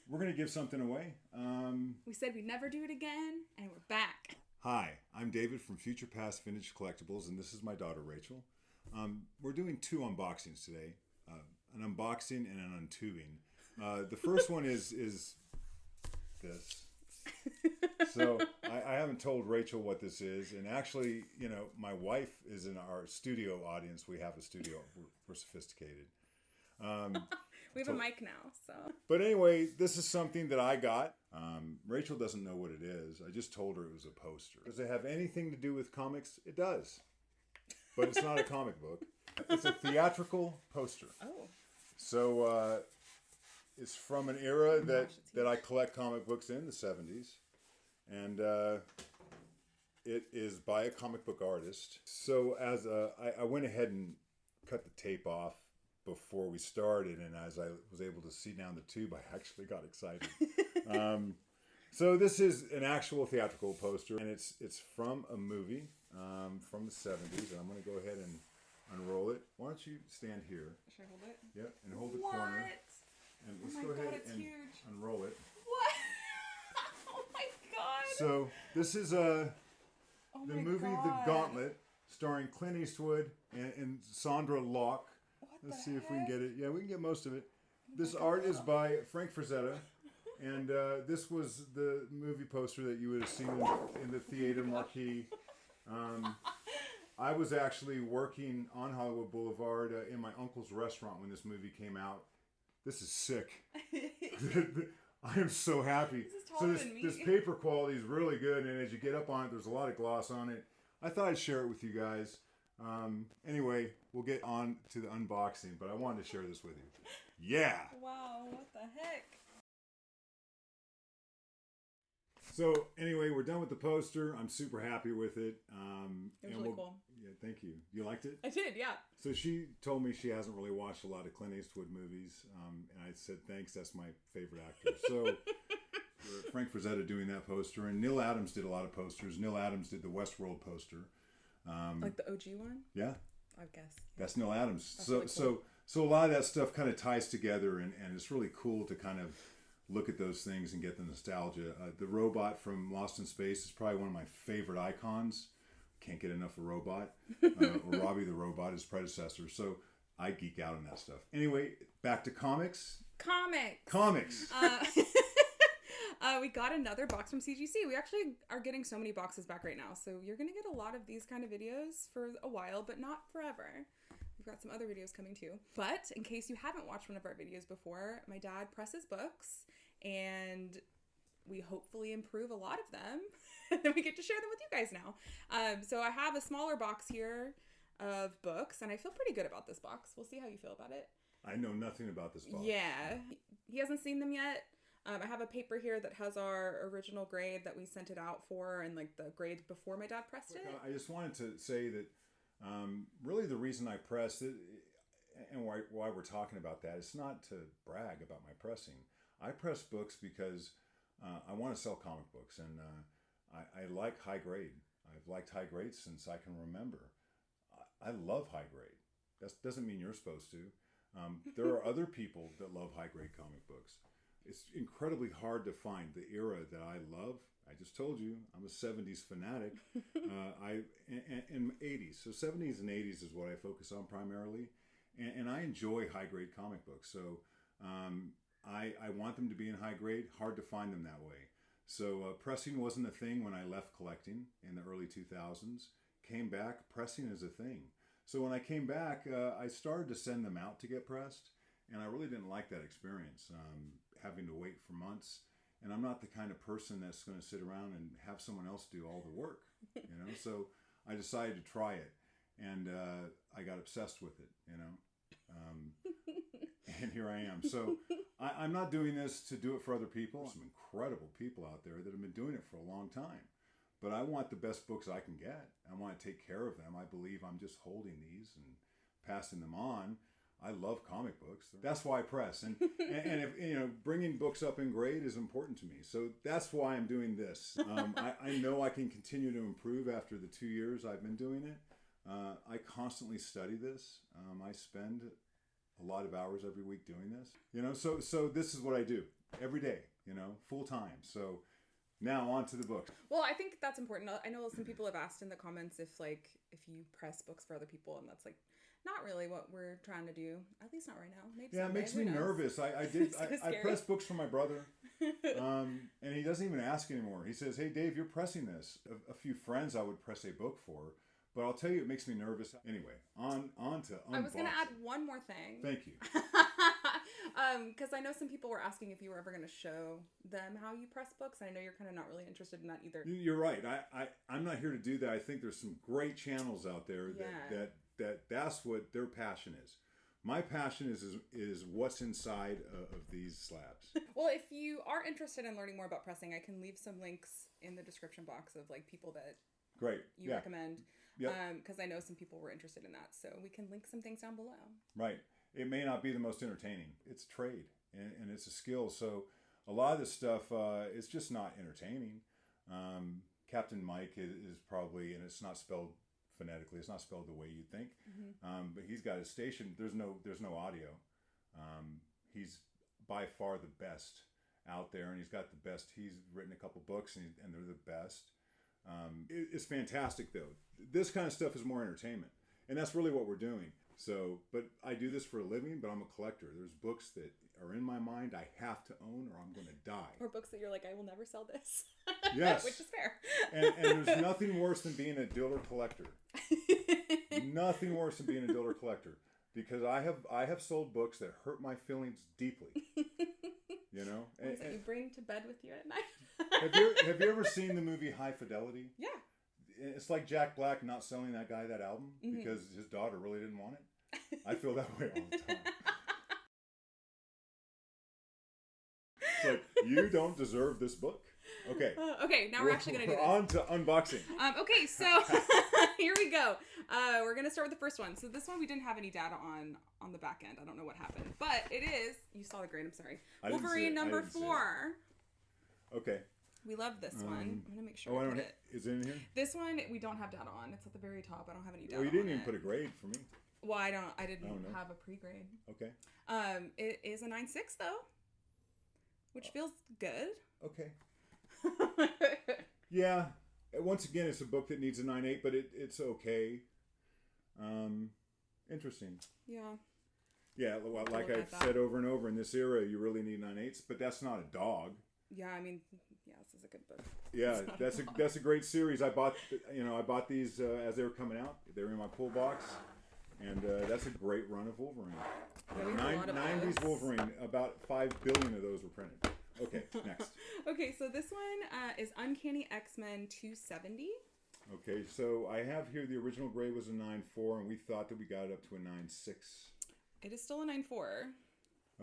we're going to give something away. We said we'd never do it again, and we're back. Hi, I'm David from Future Past Vintage Collectibles, and this is my daughter, Rachel. We're doing two unboxings today, an unboxing and an untubing. The first one is this. So I haven't told Rachel what this is, and actually, you know, my wife is in our studio audience. We have a studio. We're sophisticated. We have a mic now, so. But anyway, this is something that I got. Rachel doesn't know what it is. I just told her it was a poster. Does it have anything to do with comics? It does. But it's not a comic book. It's a theatrical poster. Oh. So it's from an era that I collect comic books in, the 70s. And it is by a comic book artist. So as I went ahead and cut the tape off before we started, and as I was able to see down the tube, I actually got excited. So this is an actual theatrical poster, and it's from a movie from the 70s, and I'm going to go ahead and unroll it. Why don't you stand here? Should I hold it? Yep, and hold the what? corner. And let's go ahead and huge. unroll it. What? Oh my god! So this is the movie The Gauntlet, starring Clint Eastwood and Sandra Locke. Let's see if we can get it. Yeah, we can get most of it. This art is by Frank Frazetta, and this was the movie poster that you would have seen in the theater marquee. I was actually working on Hollywood Boulevard in my uncle's restaurant when this movie came out. This is sick. I am so happy. This is taller than me. This paper quality is really good, and as you get up on it, there's a lot of gloss on it. I thought I'd share it with you guys. Anyway, we'll get on to the unboxing, but I wanted to share this with you. Yeah! Wow, what the heck? So anyway, we're done with the poster. I'm super happy with it. It was really cool. Yeah, thank you. You liked it? I did, yeah. So she told me she hasn't really watched a lot of Clint Eastwood movies, and I said, thanks, that's my favorite actor. So Frank Frazetta doing that poster, and Neil Adams did a lot of posters. Neil Adams did the Westworld poster. Like the OG one? Yeah. I guess. That's Neil Adams. That's really cool. So a lot of that stuff kind of ties together, and it's really cool to kind of look at those things and get the nostalgia. The robot from Lost in Space is probably one of my favorite icons. Can't get enough of Robot. Or Robbie the Robot, his predecessor. So I geek out on that stuff. Anyway, back to comics. Comics. We got another box from CGC. We actually are getting so many boxes back right now. So you're going to get a lot of these kind of videos for a while, but not forever. We've got some other videos coming too. But in case you haven't watched one of our videos before, my dad presses books, and we hopefully improve a lot of them. And then we get to share them with you guys now. So I have a smaller box here of books, and I feel pretty good about this box. We'll see how you feel about it. I know nothing about this box. Yeah. He hasn't seen them yet. I have a paper here that has our original grade that we sent it out for, and like the grade before my dad pressed it. I just wanted to say that really the reason I pressed it, and why we're talking about that, it's not to brag about my pressing. I press books because I want to sell comic books, and I like high grade. I've liked high grade since I can remember. I love high grade. That doesn't mean you're supposed to. There are other people that love high grade comic books. It's incredibly hard to find the era that I love. I just told you, I'm a 70s fanatic. And 80s. So 70s and 80s is what I focus on primarily. And I enjoy high grade comic books. So I want them to be in high grade. Hard to find them that way. So pressing wasn't a thing when I left collecting in the early 2000s. Came back, pressing is a thing. So when I came back, I started to send them out to get pressed. And I really didn't like that experience, having to wait for months. And I'm not the kind of person that's going to sit around and have someone else do all the work, you know. So I decided to try it, and I got obsessed with it, you know. And here I am. So I'm not doing this to do it for other people. Some incredible people out there that have been doing it for a long time. But I want the best books I can get. I want to take care of them. I believe I'm just holding these and passing them on. I love comic books. That's why I press. And if, you know, bringing books up in grade is important to me. So that's why I'm doing this. I know I can continue to improve after the 2 years I've been doing it. I constantly study this. I spend a lot of hours every week doing this. You know, so this is what I do. every day, you know, full time. So now on to the books. Well, I think that's important. I know some people have asked in the comments if you press books for other people, and that's like not really what we're trying to do. At least not right now. Maybe yeah, someday. It makes me nervous. I press books for my brother, and he doesn't even ask anymore. He says, "Hey, Dave, you're pressing this." A few friends I would press a book for, but I'll tell you, it makes me nervous. Anyway, on to unboxing. I was going to add one more thing. Thank you. Because I know some people were asking if you were ever going to show them how you press books. I know you're kind of not really interested in that either. You're right. I'm not here to do that. I think there's some great channels out there that's what their passion is. My passion is what's inside of these slabs. Well, if you are interested in learning more about pressing, I can leave some links in the description box of like people that you recommend. Because I know some people were interested in that. So we can link some things down below. Right. It may not be the most entertaining. It's trade and it's a skill. So a lot of this stuff is just not entertaining. Captain Mike is probably, and it's not spelled phonetically. It's not spelled the way you think. Mm-hmm. But he's got his station. There's no audio. He's by far the best out there, and he's got the best. He's written a couple books, and they're the best. It's fantastic, though. This kind of stuff is more entertainment, and that's really what we're doing. So, but I do this for a living, but I'm a collector. There's books that are in my mind I have to own or I'm going to die. Or books that you're like, I will never sell this. Yes. Which is fair. And there's nothing worse than being a Diller collector. Nothing worse than being a Diller collector. Because I have sold books that hurt my feelings deeply. You know? Ones that you bring to bed with you at night. Have you ever seen the movie High Fidelity? Yeah. It's like Jack Black not selling that guy that album because his daughter really didn't want it. I feel that way all the time. It's like, you don't deserve this book. Okay. Okay, now we're actually going to do this. On to unboxing. Okay, so here we go. We're going to start with the first one. So this one we didn't have any data on the back end. I don't know what happened. But it is, you saw the grade, I'm sorry. Wolverine number 4. Okay. We love this one. I'm going to make sure I put it. Is it in here? This one we don't have data on. It's at the very top. I don't have any data on you didn't even put a grade for me. Well, I didn't have a pre-grade. Okay. It is a 9.6 though, which feels good. Okay. Yeah. Once again, it's a book that needs a 9.8, but it's okay. Interesting. Yeah. Yeah, well, like I've said over and over, in this era, you really need 9.8s, but that's not a dog. Yeah, I mean, yeah, this is a good book. Yeah, that's a great series. I bought these as they were coming out. They were in my pull box, and that's a great run of Wolverine. Yeah, 90s Wolverine. About 5 billion of those were printed. Okay, next. Okay, so this one is Uncanny X-Men 270. Okay, so I have here the original grade was a 9.4, and we thought that we got it up to a 9.6. It is still a 9.4.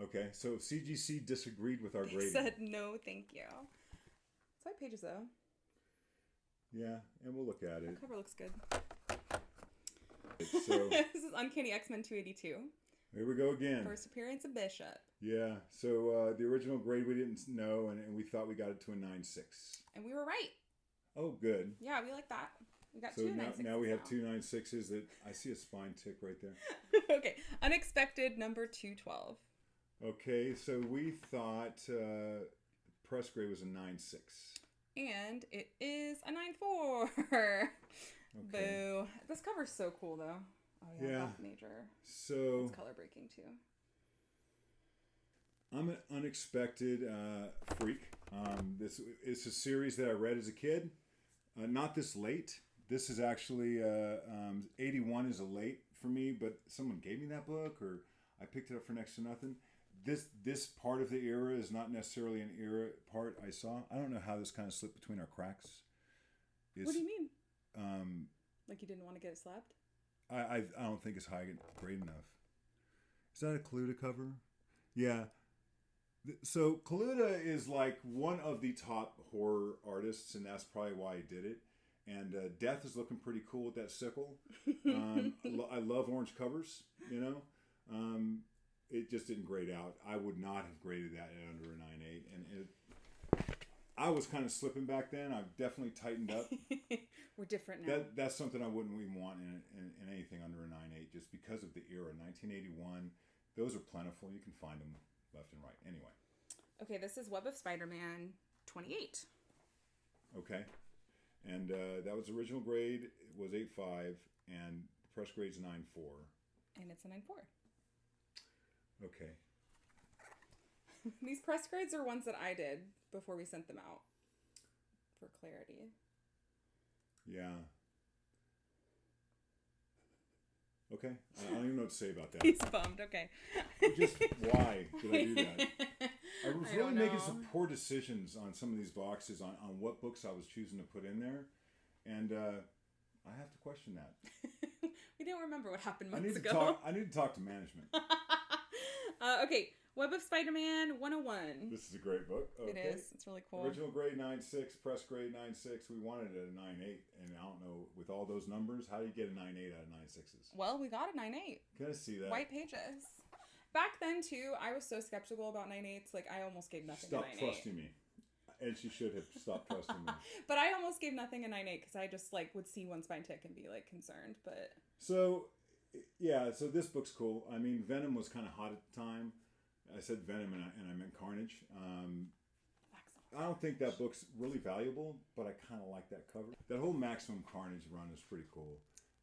Okay, so CGC disagreed with our grading. They said no, thank you. It's 5 pages though. Yeah, and we'll look at it. The cover looks good. So this is Uncanny X-Men 282. Here we go again. First appearance of Bishop. Yeah, so the original grade we didn't know, and we thought we got it to a 9.6. And we were right. Oh, good. Yeah, we like that. We got so two 9.6s. Now we have 2 9.6s that I see a spine tick right there. Okay, Unexpected number 212. Okay, so we thought press grade was a 9.6. And it is a 9.4. Okay. Boo. This cover's so cool, though. Oh, yeah. Major. So it's color breaking, too. I'm an unexpected freak. This is a series that I read as a kid. Not this late. This is actually 81 is a late for me, but someone gave me that book, or I picked it up for next to nothing. This part of the era is not necessarily an era part I saw. I don't know how this kind of slipped between our cracks. What do you mean? Like you didn't want to get it slabbed? I don't think it's high grade enough. Is that a Kaluta cover? Yeah. So Kaluta is like one of the top horror artists, and that's probably why he did it. And Death is looking pretty cool with that sickle. I love orange covers, you know. It just didn't grade out. I would not have graded that at under a 9.8. And I was kind of slipping back then. I've definitely tightened up. We're different now. That's something I wouldn't even want in anything under a 9.8, just because of the era. 1981, those are plentiful. You can find them left and right. Anyway. Okay, this is Web of Spider-Man 28. Okay. And that was original grade. It was 8.5, and press grade's 9.4. And it's a 9.4. Okay. These press grades are ones that I did before we sent them out for clarity. Yeah. Okay. I don't even know what to say about that. He's bummed. Okay. Just why did I do that? I was I really don't making know. some poor decisions on some of these boxes on what books I was choosing to put in there. And I have to question that. We don't remember what happened I months need to ago. I need to talk to management. Okay, Web of Spider-Man 101. This is a great book. Okay. It is. It's really cool. Original grade 9.6, press grade 9.6. We wanted it at a 9.8, and I don't know, with all those numbers, how do you get a 9.8 out of 9.6s? Well, we got a 9.8. Can I see that? White pages. Back then, too, I was so skeptical about 9.8s. Like, I almost gave nothing Stop a 9.8. trusting me. And she should have stopped trusting me. But I almost gave nothing a 9.8 because I just, like, would see one spine tick and be, like, concerned. But So, yeah, so this book's cool. I mean, Venom was kind of hot at the time. I said Venom and I meant Carnage. I don't think that book's really valuable, but I kind of like that cover. That whole Maximum Carnage run is pretty cool.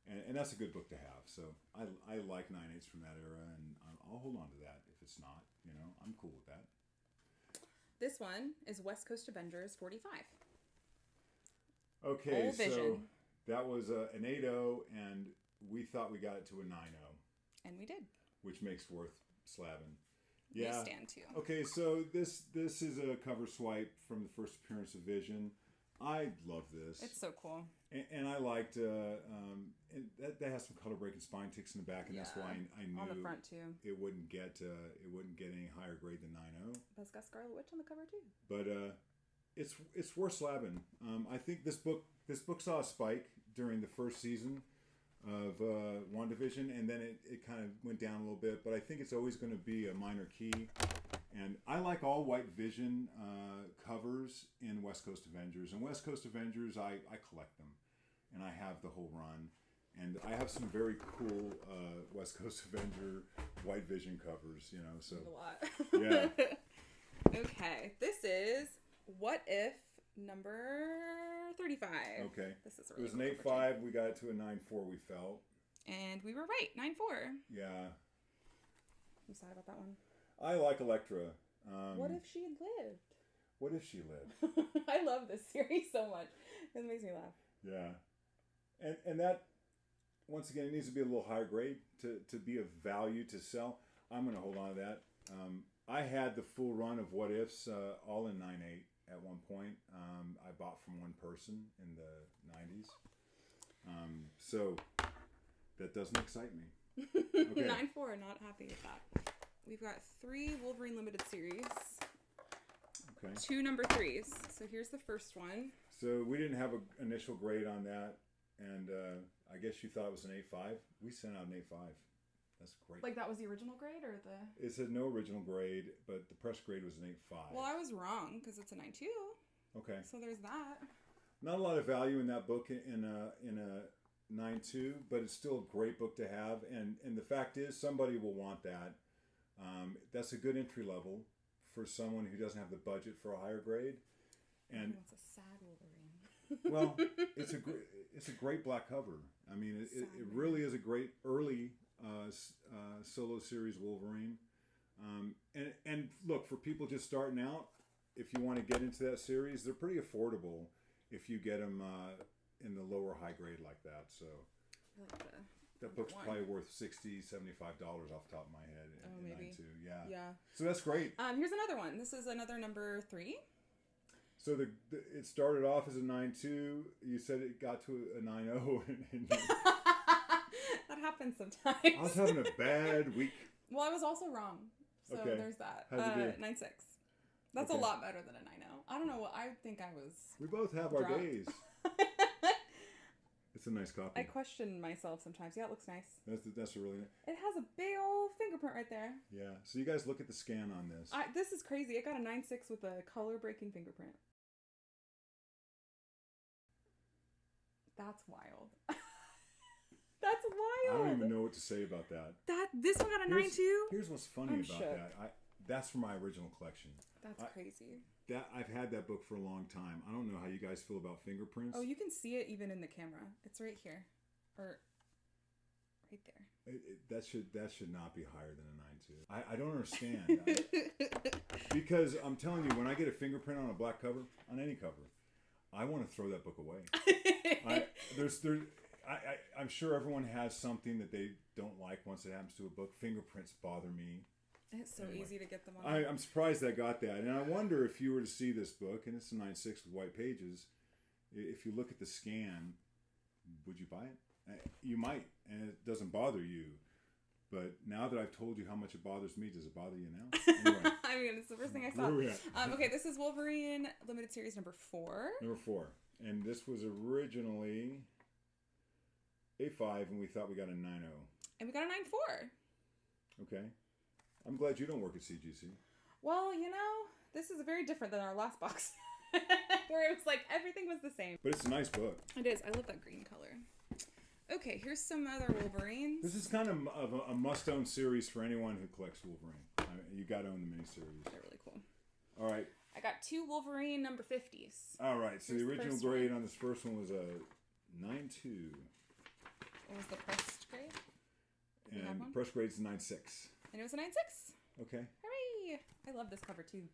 And that's a good book to have. So I like 9.8s from that era, and I'll hold on to that if it's not. You know, I'm cool with that. this one is West Coast Avengers 45. Okay, Old so Vision. that was an 8.0, and we thought we got it to a 9.0. And we did. Which makes worth slabbing. We Yeah. stand too. Okay, so this is a cover swipe from the first appearance of Vision. I love this. It's so cool. And I liked and that has some color breaking spine ticks in the back, and that's why I knew On the front too. it wouldn't get any higher grade than 9.0. But it's got Scarlet Witch on the cover too. But it's worth slabbing. I think this book saw a spike during the first season of WandaVision, and then it kind of went down a little bit. But I think it's always going to be a minor key. And I like all white Vision covers in West Coast Avengers. And West Coast Avengers, I collect them. And I have the whole run. And I have some very cool West Coast Avenger white Vision covers, you know. So A lot. Yeah. Okay. This is What If number 35. Okay. This is a It really was an cool cover, 8.5. We got it to a 9.4, we felt. too. And we were right. 9.4. Yeah. I'm sad about that one. I like Elektra. What if she had lived? What if she lived? I love this series so much. It makes me laugh. Yeah. And that, once again, it needs to be a little higher grade to be of value to sell. I'm going to hold on to that. I had the full run of What Ifs all in 9.8 at one point. I bought from one person in the 90s. So that doesn't excite me. Okay. 9.4. Not happy with that. We've got 3 Wolverine Limited Series. Okay. 2 number 3s. So here's the first one. So we didn't have an initial grade on that. And I guess you thought it was an 8.5. We sent out an 8.5. That's great. Like that was the original grade or the... It said no original grade, but the press grade was an 8.5. Well, I was wrong because it's a 9.2. Okay. So there's that. Not a lot of value in that book in a 9.2, but it's still a great book to have. And the fact is, somebody will want that. That's a good entry level for someone who doesn't have the budget for a higher grade. And It's a sad Wolverine. well, it's a great black cover. I mean, it really is a great early solo series Wolverine. And look, for people just starting out, if you want to get into that series, they're pretty affordable if you get them in the lower high grade like that. So I like the that book's one. probably worth $60, $75 off the top of my head. In maybe. 9.2. Yeah. Yeah. So that's great. Here's another one. This is another number 3. So it started off as a 9.2. You said it got to a 9.0. And That happens sometimes. I was having a bad week. Well, I was also wrong. So Okay. there's that. How'd you do? 9.6. That's Okay. a lot better than a 9.0. I don't know what I think I was. We both have our Drunk. days. It's a nice copy. I question myself sometimes. Yeah, it looks nice. That's a really It has a big old fingerprint right there. yeah. So you guys look at the scan on this. This is crazy. It got a 9.6 with a color breaking fingerprint. That's wild. That's I wild. don't even know what to say about that. This one got a 9.2. Here's what's funny I'm about shook. that. That's from my original collection. That's crazy. I've had that book for a long time. I don't know how you guys feel about fingerprints. Oh, you can see it even in the camera. It's right here, or right there. That should not be higher than a 9.2. I don't understand. Because I'm telling you, when I get a fingerprint on a black cover, on any cover, I want to throw that book away. I'm sure everyone has something that they don't like once it happens to a book. Fingerprints bother me. It's so easy to get them on. I'm surprised I got that. And I wonder if you were to see this book, and it's a 9.6 with white pages, if you look at the scan, would you buy it? You might, and it doesn't bother you. But now that I've told you how much it bothers me, does it bother you now? Anyway. I mean, it's the first thing I saw. Okay, this is Wolverine Limited Series number 4. Number 4. And this was originally a 5, and we thought we got a 9.0. And we got a 9.4. Okay. I'm glad you don't work at CGC. Well, this is very different than our last box. Where it was like everything was the same. But it's a nice book. It is. I love that green color. Okay, here's some other Wolverines. This is kind of a must-own series for anyone who collects Wolverine. You got to own the miniseries. They're really cool. All right. I got 2 Wolverine number 50s. All right. So the original grade on this first one was a 9.2. What was the pressed grade? And the press grade's a 9.6. And it was a 9.6. Okay. Hooray! I love this cover too.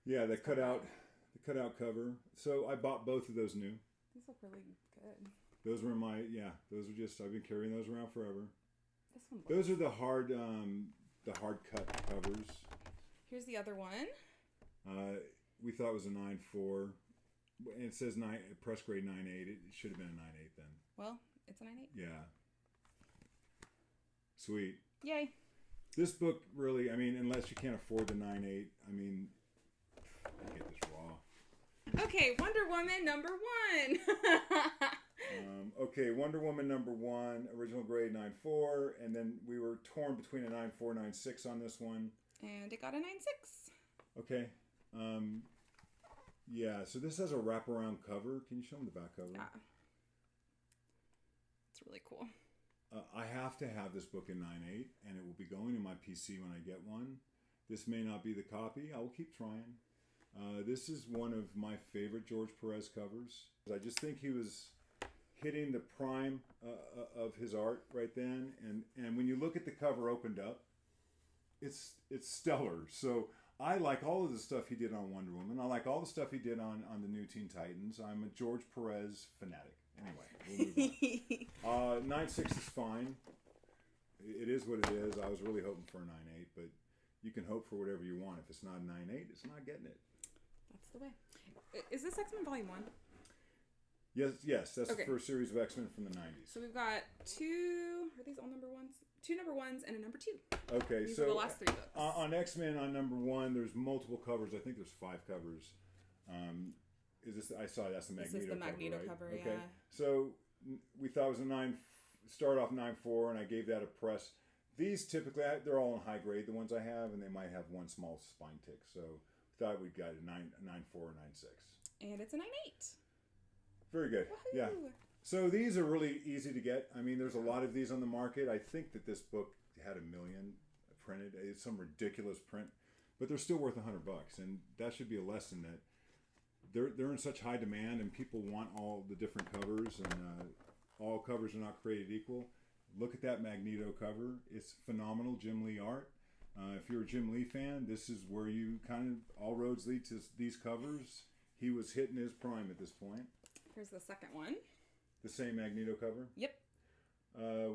Yeah, the cutout cover. So I bought both of those new. These look really good. Those were I've been carrying those around forever. This one. Those are the hard cut covers. Here's the other one. We thought it was a 9.4. And it says press grade 9.8. It should have been a 9.8 then. Well, it's a 9.8. Yeah. Sweet. Yay. This book really, I mean, unless you can't afford the 9.8, I mean, I get this raw. Okay, Wonder Woman number 1. Okay, Wonder Woman number 1, original grade 9.4, and then we were torn between a 9.4 and 9.6 on this one. And it got a 9.6. Okay. Yeah, so this has a wraparound cover. Can you show them the back cover? Yeah. It's really cool. I have to have this book in 9.8, and it will be going in my PC when I get one. This may not be the copy. I will keep trying. This is one of my favorite George Perez covers. I just think he was hitting the prime of his art right then. And when you look at the cover opened up, it's stellar. So I like all of the stuff he did on Wonder Woman. I like all the stuff he did on the New Teen Titans. I'm a George Perez fanatic. Anyway, we'll move on. 9.6 is fine. It is what it is. I was really hoping for a 9.8, but you can hope for whatever you want. If it's not a 9.8, it's not getting it. That's the way. Is this X-Men Volume 1? Yes. That's the first series of X-Men from the 90s. So we've got 2, are these all number 1s? 2 number 1s and a number 2. Okay, these so are the last 3 books. On X-Men on number 1, there's multiple covers. I think there's 5 covers. Is this? I saw that's the Magneto cover. This is the Magneto cover, right? Okay. So we thought it was a start off 9.4, and I gave that a press. These typically, they're all in high grade, the ones I have, and they might have one small spine tick. So we thought we'd got a 9.4 or 9.6. And it's a 9.8. Very good. Woohoo! Yeah. So these are really easy to get. I mean, there's a lot of these on the market. I think that this book had 1 million printed. It's some ridiculous print, but they're still worth $100, and that should be a lesson that they're in such high demand, and people want all the different covers, and all covers are not created equal. Look at that Magneto cover. It's phenomenal Jim Lee art. If you're a Jim Lee fan, this is where you kind of, all roads lead to these covers. He was hitting his prime at this point. Here's the second one. The same Magneto cover? Yep.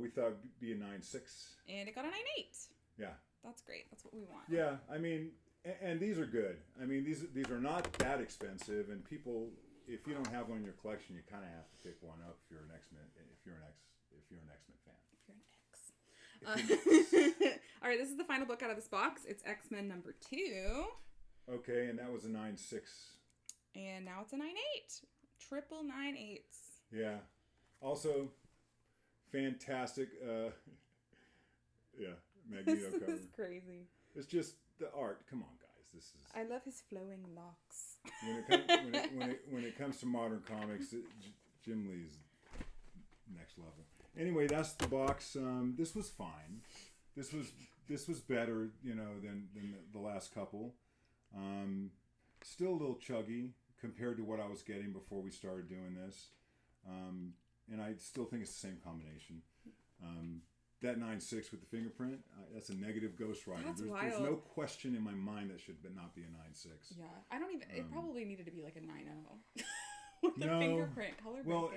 We thought it'd be a 9.6. And it got a 9.8. Yeah. That's great. That's what we want. Yeah, I mean, and these are good. I mean, these are not that expensive, and people, if you don't have one in your collection, you kind of have to pick one up if you're an X-Men fan. All right, this is the final book out of this box. It's X-Men number 2. Okay, and that was a 9.6. And now it's a 9.8. Triple 9.8s. Yeah. Also, fantastic. Magneto cover. This is crazy. It's just the art. Come on, guys. This is. I love his flowing locks. When it comes to modern comics, Jim Lee's next level. Anyway, that's the box. This was fine. This was better, than the last couple. Still a little chuggy compared to what I was getting before we started doing this. And I still think it's the same combination. That 9.6 with the fingerprint, that's a negative Ghost Rider. There's no question in my mind that should not be a 9.6. Yeah, I don't even. It probably needed to be like a 9.0 with the fingerprint color break. Well,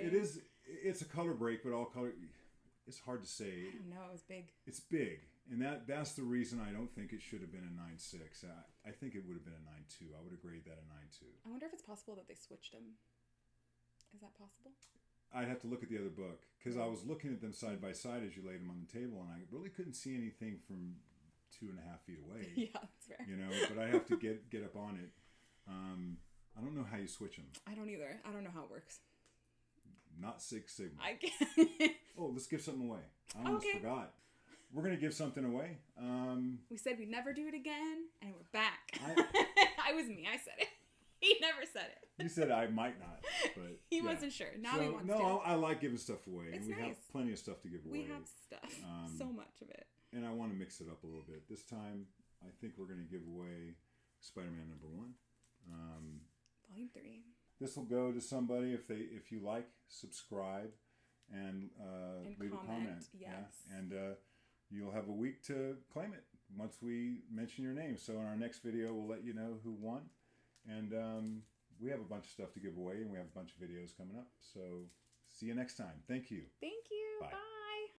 it's a color break, but all color. It's hard to say. I don't know. It was big. It's big, and that's the reason I don't think it should have been a 9.6. I think it would have been a 9.2. I would have graded that a 9.2. I wonder if it's possible that they switched them. Is that possible? I'd have to look at the other book because I was looking at them side by side as you laid them on the table, and I really couldn't see anything from 2.5 feet away. Yeah, that's fair. You know, but I have to get up on it. I don't know how you switch them. I don't either. I don't know how it works. Not Six Sigma. I can't. Oh, let's give something away. I almost forgot. We're going to give something away. We said we'd never do it again, and we're back. I was me. I said it. He never said it. You said I might not, but he wasn't sure. Now he wants to. No, I like giving stuff away. It's and we nice. have plenty of stuff to give away. We have stuff. So much of it. And I want to mix it up a little bit. This time, I think we're going to give away Spider-Man #1. Volume 3. This will go to somebody if you like, subscribe, and leave a comment. Yes. Yeah. And you'll have a week to claim it once we mention your name. So in our next video, we'll let you know who won. And we have a bunch of stuff to give away, and we have a bunch of videos coming up. So see you next time. Thank you. Thank you. Bye. Bye.